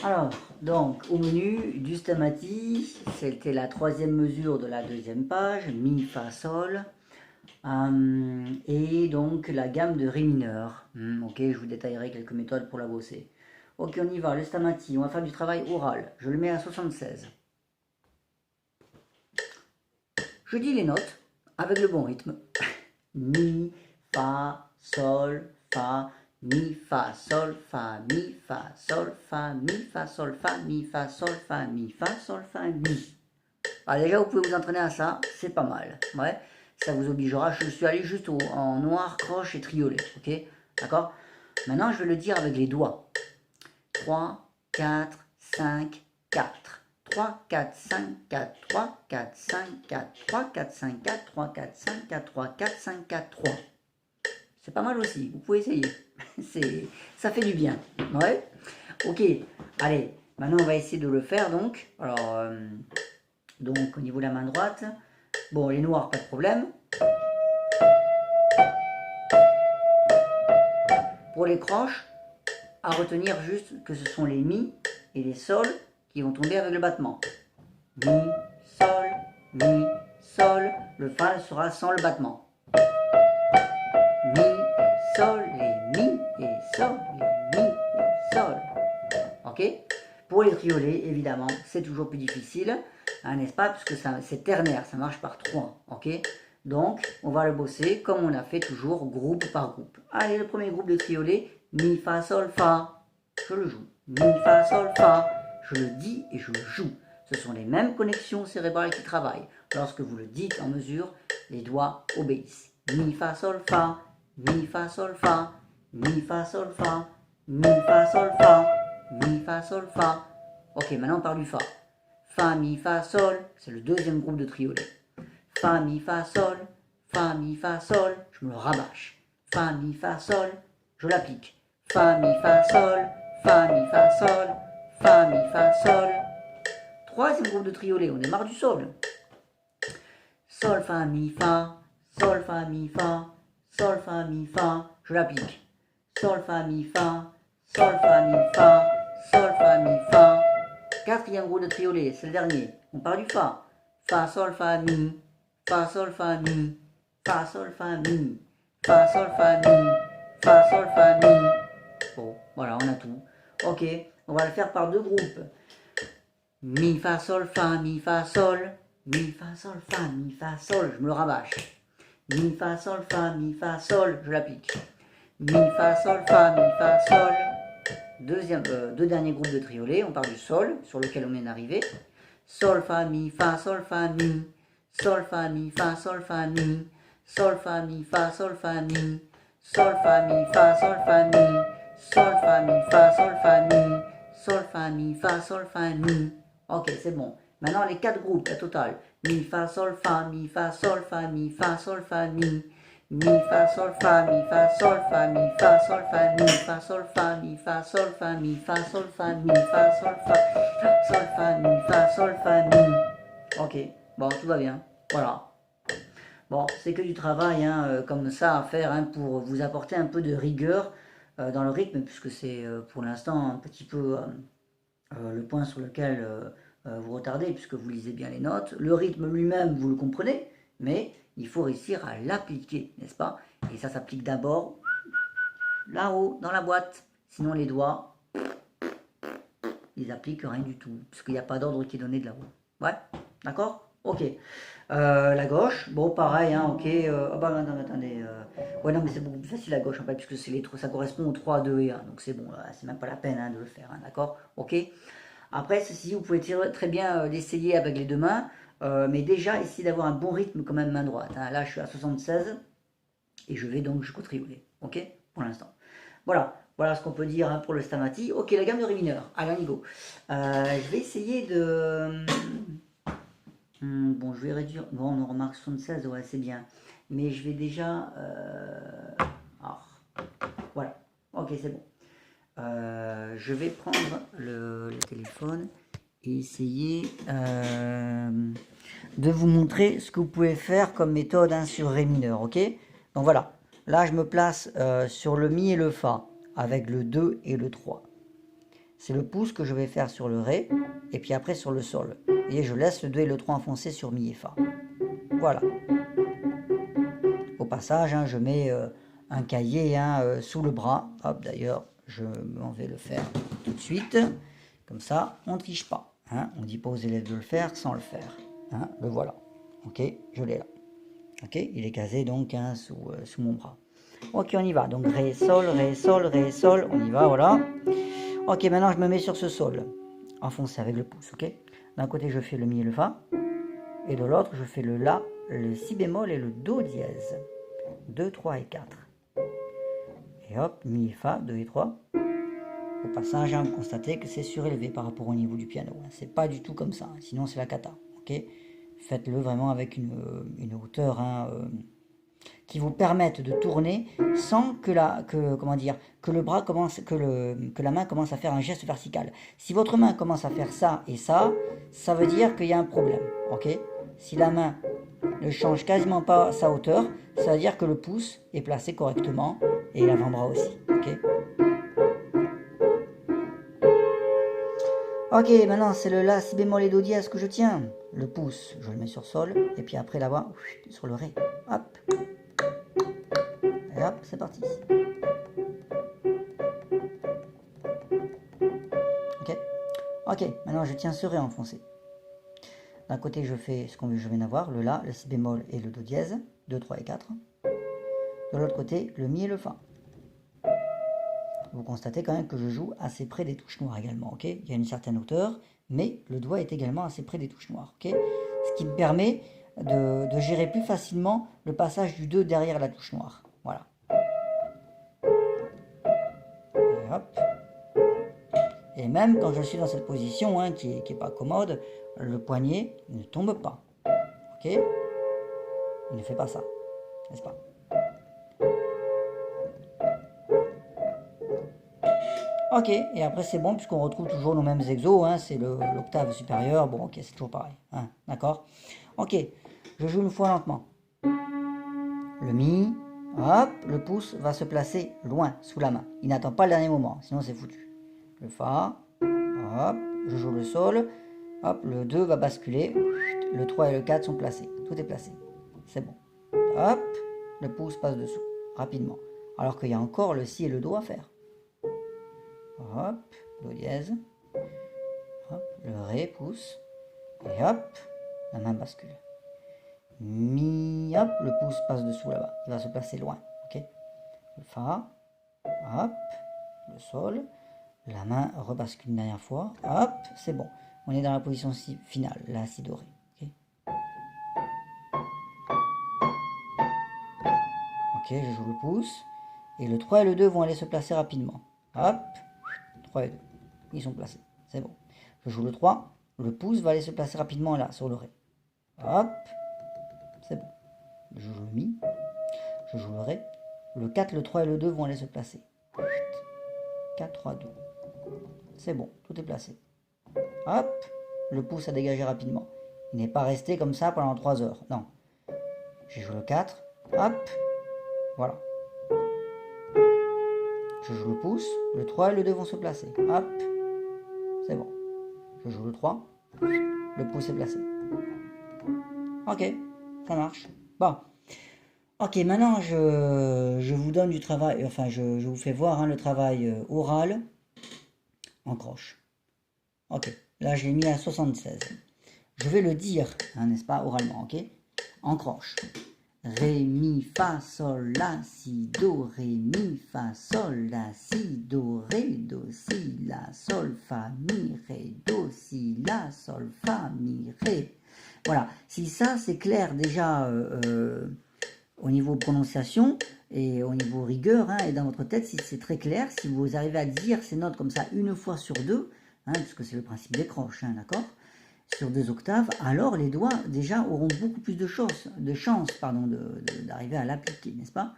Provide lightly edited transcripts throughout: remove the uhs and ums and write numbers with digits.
Alors, donc, au menu du Stamati, c'était la troisième mesure de la deuxième page, Mi, Fa, Sol, et donc la gamme de Ré mineur. Ok, je vous détaillerai quelques méthodes pour la bosser. Ok, on y va, le Stamati, on va faire du travail oral. Je le mets à 76. Je dis les notes avec le bon rythme. Mi, Fa, Sol, Fa, Mi, Fa, Sol, Fa, Mi, Fa, Sol, Fa, Mi, Fa, Sol, Fa, Mi, Fa, Sol, Fa, Mi, Fa, Sol, Fa, Mi. Alors déjà, vous pouvez vous entraîner à ça, c'est pas mal. Ouais, ça vous obligera. Je suis allé juste en noir, croche et triolet. Ok, d'accord. Maintenant, je vais le dire avec les doigts. 3, 4, 5, 4. 3, 4, 5, 4, 3, 4, 5, 4, 3, 4, 5, 4, 3, 4, 5, 4, 3, 4, 5, 4, 3. C'est pas mal aussi, vous pouvez essayer. Ça fait du bien. Ouais. Ok, allez, maintenant on va essayer de le faire donc. Alors, donc au niveau de la main droite, bon, les noirs, pas de problème. Pour les croches, à retenir juste que ce sont les mi et les sol qui vont tomber avec le battement. Mi, sol, mi, sol. Le fa sera sans le battement. Mi et sol, les mi et sol, les mi et sol. Ok. Pour les triolets, évidemment, c'est toujours plus difficile, hein, n'est-ce pas? Puisque c'est ternaire, ça marche par 3. Ok. Donc, on va le bosser comme on a fait toujours, groupe par groupe. Allez, le premier groupe de triolets, mi, fa, sol, fa. Je le joue. Mi, fa, sol, fa. Je le dis et je le joue. Ce sont les mêmes connexions cérébrales qui travaillent. Lorsque vous le dites en mesure, les doigts obéissent. Mi, fa, sol, fa. Mi, fa, sol, fa. Mi, fa, sol, fa. Mi, fa, sol, fa. Mi, fa, sol, fa. Ok, maintenant on part du fa. Fa, mi, fa, sol. C'est le deuxième groupe de triolet. Fa, mi, fa, sol. Fa, mi, fa, sol. Je me le rabâche. Fa, mi, fa, sol. Je l'applique. Fa, mi, fa, sol. Fa, mi, fa, sol. Fa, mi, fa, sol. Troisième groupe de triolet, on démarre du sol. Sol, fa, mi, fa. Sol, fa, mi, fa. Sol, fa, mi, fa. Je l'applique. Sol, fa, mi, fa. Sol, fa, mi, fa. Sol, fa, mi, fa. Quatrième groupe de triolet, c'est le dernier. On part du fa. Fa, sol, fa, mi. Fa, sol, fa, mi. Fa, sol, fa, mi. Fa, sol, fa, mi. Fa, sol, fa, mi. Bon, voilà, on a tout. Ok, on va le faire par deux groupes. Mi, fa, sol, fa, mi, fa, sol. Mi, fa, sol, fa, mi, fa, sol. Je me le rabâche. Mi, fa, sol, fa, mi, fa, sol. Je l'applique. Mi, fa, sol, fa, mi, fa, sol. Deux derniers groupes de triolets. On part du sol, sur lequel on vient d'arriver. Sol, fa, mi, fa, sol, fa, mi. Sol, fa, mi, fa, sol, fa, mi. Sol, fa, mi, fa, sol, fa, mi. Sol, fa, mi, fa, sol, fa, mi. Sol, fa, mi, fa, sol, fa, mi. Sol, fa, mi, fa, sol, fa, mi. Ok, c'est bon. Maintenant, les quatre groupes, la totale. Mi, fa, sol, fa, mi, fa, sol, fa, mi, fa, sol, fa, mi. Mi, fa, sol, fa, mi, fa, sol, fa, mi, fa, sol, fa, mi, fa, sol, fa, mi, fa, sol, fa, mi, fa, sol, fa, mi, fa, sol, fa, sol, fa, mi, fa, sol, fa, mi. Ok, bon, tout va bien. Voilà. Bon, c'est que du travail, hein, comme ça, à faire, hein, pour vous apporter un peu de rigueur dans le rythme, puisque c'est pour l'instant un petit peu le point sur lequel vous retardez, puisque vous lisez bien les notes. Le rythme lui-même, vous le comprenez, mais il faut réussir à l'appliquer, n'est-ce pas? Et ça s'applique d'abord là-haut, dans la boîte. Sinon, les doigts, ils appliquent rien du tout, puisqu'il n'y a pas d'ordre qui est donné de là-haut. Ouais, d'accord? Ok. La gauche, bon, pareil, hein, ok. Oh bah, non, attendez. Ouais, non, mais c'est beaucoup plus facile la gauche, en fait, puisque ça correspond aux 3, 2 et 1. Donc c'est bon, c'est même pas la peine hein, de le faire, hein, d'accord? Ok. Après, ceci, vous pouvez très bien l'essayer avec les deux mains, mais déjà, essayez d'avoir un bon rythme quand même main droite. Hein. Là, je suis à 76 et je vais donc jusqu'au triolet, ok? Pour l'instant. Voilà ce qu'on peut dire hein, pour le Stamati. Ok, la gamme de Ré mineur. Allez, on y go. Je vais essayer de... bon, je vais réduire. Bon, on remarque 76, ouais, c'est bien. Mais je vais déjà. Voilà. Ok, c'est bon. Je vais prendre le téléphone et essayer de vous montrer ce que vous pouvez faire comme méthode hein, sur Ré mineur. Ok. Donc voilà. Là, je me place sur le Mi et le Fa avec le 2 et le 3. c'est le pouce que je vais faire sur le Ré, et puis après sur le Sol. Et je laisse le 2 et le 3 enfoncés sur Mi et Fa. Voilà. Au passage, hein, je mets un cahier sous le bras. Hop, d'ailleurs, je m'en vais le faire tout de suite. Comme ça, on ne triche pas. Hein. On ne dit pas aux élèves de le faire sans le faire. Hein. Le voilà. Ok, je l'ai là. Ok, il est casé donc sous mon bras. Ok, on y va. Donc Ré, Sol, Ré, Sol, Ré, Sol. On y va, voilà. Ok, maintenant je me mets sur ce Sol. Enfoncé avec le pouce, ok. D'un côté, je fais le Mi et le Fa. Et de l'autre, je fais le La, le Si bémol et le Do dièse. 2, 3 et 4. Et hop, Mi et Fa, 2 et 3. Au passage, vous constatez que c'est surélevé par rapport au niveau du piano. C'est pas du tout comme ça, sinon c'est la cata. Ok, faites-le vraiment avec une hauteur qui vous permette de tourner sans que le bras commence, que la main commence à faire un geste vertical. Si votre main commence à faire ça et ça, ça veut dire qu'il y a un problème. Ok, si la main ne change quasiment pas sa hauteur, ça veut dire que le pouce est placé correctement et l'avant-bras aussi. Ok. Ok, maintenant c'est le La, Si bémol et Do dièse que je tiens. Le pouce, je le mets sur Sol, et puis après là-bas, sur le Ré. Hop. Et hop, c'est parti. Ok. Ok, maintenant je tiens ce Ré enfoncé. D'un côté, je fais ce que je viens d'avoir, le La, le Si bémol et le Do dièse, 2, 3 et 4. De l'autre côté, le Mi et le Fa. Vous constatez quand même que je joue assez près des touches noires également, ok. Il y a une certaine hauteur, mais le doigt est également assez près des touches noires, ok. Ce qui me permet de gérer plus facilement le passage du 2 derrière la touche noire. Voilà. Et hop. Et même quand je suis dans cette position qui est pas commode, le poignet ne tombe pas, ok. Il ne fait pas ça, n'est-ce pas? Ok, et après c'est bon puisqu'on retrouve toujours nos mêmes exos, c'est l'octave supérieure, bon ok, c'est toujours pareil, d'accord. Ok, je joue une fois lentement. Le Mi, hop, le pouce va se placer loin, sous la main. Il n'attend pas le dernier moment, sinon c'est foutu. Le Fa, hop, je joue le Sol, hop, le 2 va basculer, le 3 et le 4 sont placés, tout est placé, c'est bon. Hop, le pouce passe dessous, rapidement, alors qu'il y a encore le Si et le Do à faire. Hop, Do dièse, hop, le Ré, pouce, et hop, la main bascule. Mi, hop, le pouce passe dessous là-bas, il va se placer loin, ok. Le Fa, hop, le Sol, la main rebascule une dernière fois, hop, c'est bon. On est dans la position finale, la Si dorée, ok. Ok, je joue le pouce, et le 3 et le 2 vont aller se placer rapidement, hop, 3 et 2, ils sont placés, c'est bon. Je joue le 3, le pouce va aller se placer rapidement là, sur le Ré, hop, c'est bon. Je joue le Mi, je joue le Ré, le 4, le 3 et le 2 vont aller se placer, 4, 3, 2, c'est bon, tout est placé, hop, le pouce a dégagé rapidement, il n'est pas resté comme ça pendant 3 heures, non, je joue le 4, hop, voilà, je joue le pouce, le 3 et le 2 vont se placer, hop, c'est bon, je joue le 3, le pouce est placé, ok, ça marche, bon. Ok, maintenant je vous donne du travail, enfin je vous fais voir le travail oral en croche. Ok, là je l'ai mis à 76. Je vais le dire, n'est-ce pas, oralement, ok? En croche. Ré, mi, fa, sol, la, si, do, ré, mi, fa, sol, la, si, do, si, la, sol, fa, mi, ré, do, si, la, sol, fa, mi, ré. Voilà, si ça c'est clair déjà au niveau prononciation et au niveau rigueur, et dans votre tête, si c'est très clair, si vous arrivez à dire ces notes comme ça une fois sur deux, puisque c'est le principe des croches, d'accord, sur 2 octaves, alors les doigts déjà auront beaucoup plus de chance d'arriver à l'appliquer, n'est-ce pas?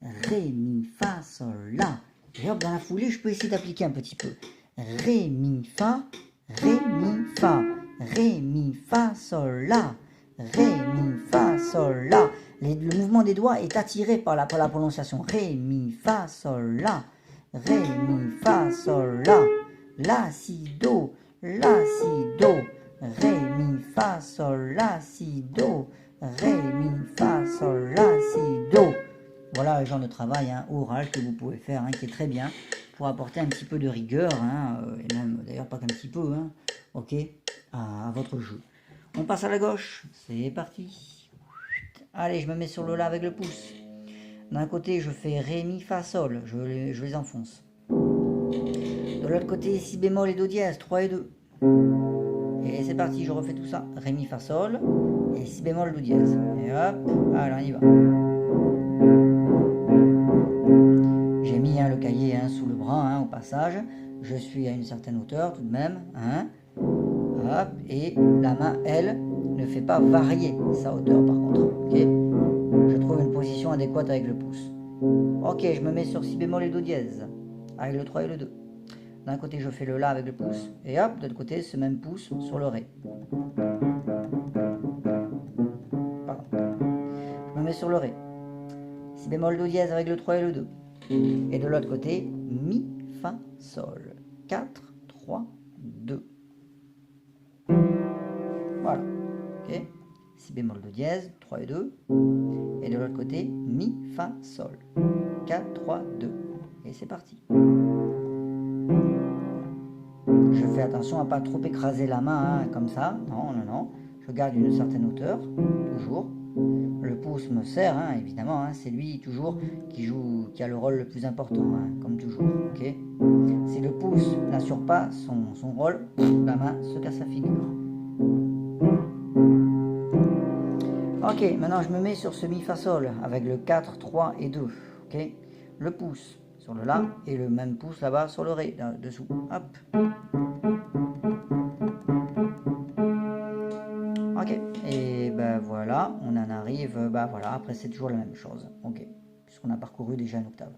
Ré, mi, fa, sol, la. Et hop, dans la foulée, je peux essayer d'appliquer un petit peu. Ré, mi, fa, ré, mi, fa, ré, mi, fa, sol, la. Ré, mi, fa, sol, la. Le mouvement des doigts est attiré par la prononciation. Ré, mi, fa, sol, la. Ré, mi, fa, sol, la. la, si, do, la, si, do, ré, mi, fa, sol, la, si, do, ré, mi, fa, sol, la, si, do. Voilà le genre de travail oral que vous pouvez faire, qui est très bien pour apporter un petit peu de rigueur, et même d'ailleurs pas qu'un petit peu, ok, à votre jeu. On passe à la gauche, c'est parti. Allez, je me mets sur le la avec le pouce. D'un côté, je fais ré, mi, fa, sol, je les enfonce. De l'autre côté, si bémol et do dièse, 3 et 2. Et c'est parti, je refais tout ça. Ré, mi, fa, sol, et si bémol, do dièse. Et hop, allez, on y va. J'ai mis le cahier sous le bras au passage. Je suis à une certaine hauteur tout de même. Hop, et la main, elle, ne fait pas varier sa hauteur par contre. Okay, je trouve une position adéquate avec le pouce. Ok, je me mets sur si bémol et do dièse. Avec le 3 et le 2. D'un côté, je fais le la avec le pouce. Et hop, de l'autre côté, ce même pouce sur le ré. Pardon. Je me mets sur le ré. Si bémol, do dièse avec le 3 et le 2. Et de l'autre côté, mi, fa, sol. 4, 3, 2. Voilà. Ok. Si bémol, do dièse, 3 et 2. Et de l'autre côté, mi, fa, sol. 4, 3, 2. Et c'est parti. Je fais attention à ne pas trop écraser la main comme ça. Non, non, non. Je garde une certaine hauteur, toujours. Le pouce me sert, évidemment. C'est lui toujours qui a le rôle le plus important, comme toujours. Okay, si le pouce n'assure pas son rôle, la main se casse la figure. Ok, maintenant je me mets sur ce mi fa sol avec le 4, 3 et 2. Ok, le pouce sur le la et le même pouce là-bas sur le ré, là, dessous. Hop. Ok, et ben voilà, on en arrive, voilà, après c'est toujours la même chose. Ok, puisqu'on a parcouru déjà une octave.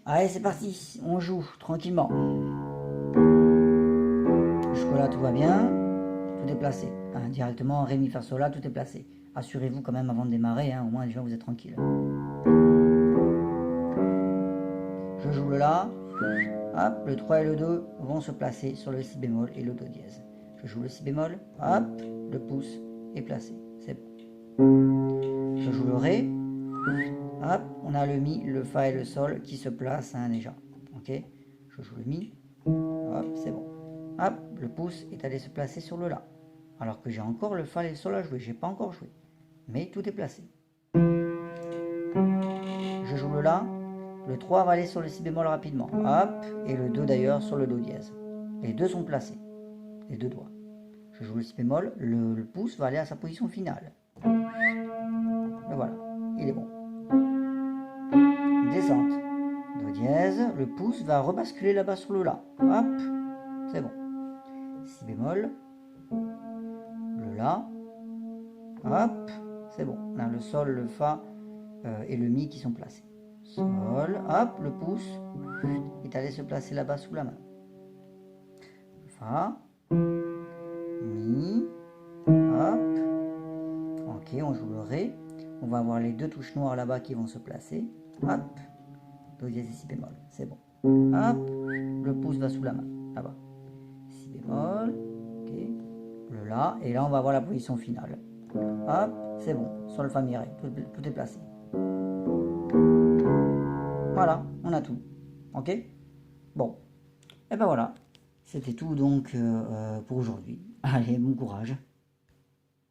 Allez, c'est parti, on joue tranquillement. Jusque-là, tout va bien, tout est placé. Directement, ré, mi, fa, sol, la, tout est placé. Assurez-vous quand même avant de démarrer, au moins déjà vous êtes tranquille. Je joue le la, hop, le 3 et le 2 vont se placer sur le si bémol et le do dièse. Je joue le si bémol, hop, le pouce est placé, c'est bon. Je joue le ré, hop, on a le mi, le fa et le sol qui se placent déjà. Ok, je joue le mi, hop, c'est bon. Hop, le pouce est allé se placer sur le la. Alors que j'ai encore le fa et le sol à jouer, j'ai pas encore joué. Mais tout est placé. Je joue le la, le 3 va aller sur le si bémol rapidement, hop, et le 2 d'ailleurs sur le do dièse. Les deux sont placés, les deux doigts. Je joue le si bémol, le pouce va aller à sa position finale. Et voilà, il est bon. Descente, do dièse, le pouce va rebasculer là-bas sur le la, hop, c'est bon. Si bémol, le la, hop, c'est bon. On a le sol, le fa et le mi qui sont placés. Sol, hop, le pouce est allé se placer là-bas sous la main. Fa, mi, hop, ok, on joue le ré. On va avoir les deux touches noires là-bas qui vont se placer. Hop, do dièse et si bémol, c'est bon. Hop, le pouce va sous la main, là-bas. Si bémol, ok, le la, et là on va avoir la position finale. Hop, c'est bon, sur le fa mi ré, tout est placé. Voilà, on a tout. Ok? Bon, et ben voilà, c'était tout donc pour aujourd'hui. Allez, bon courage.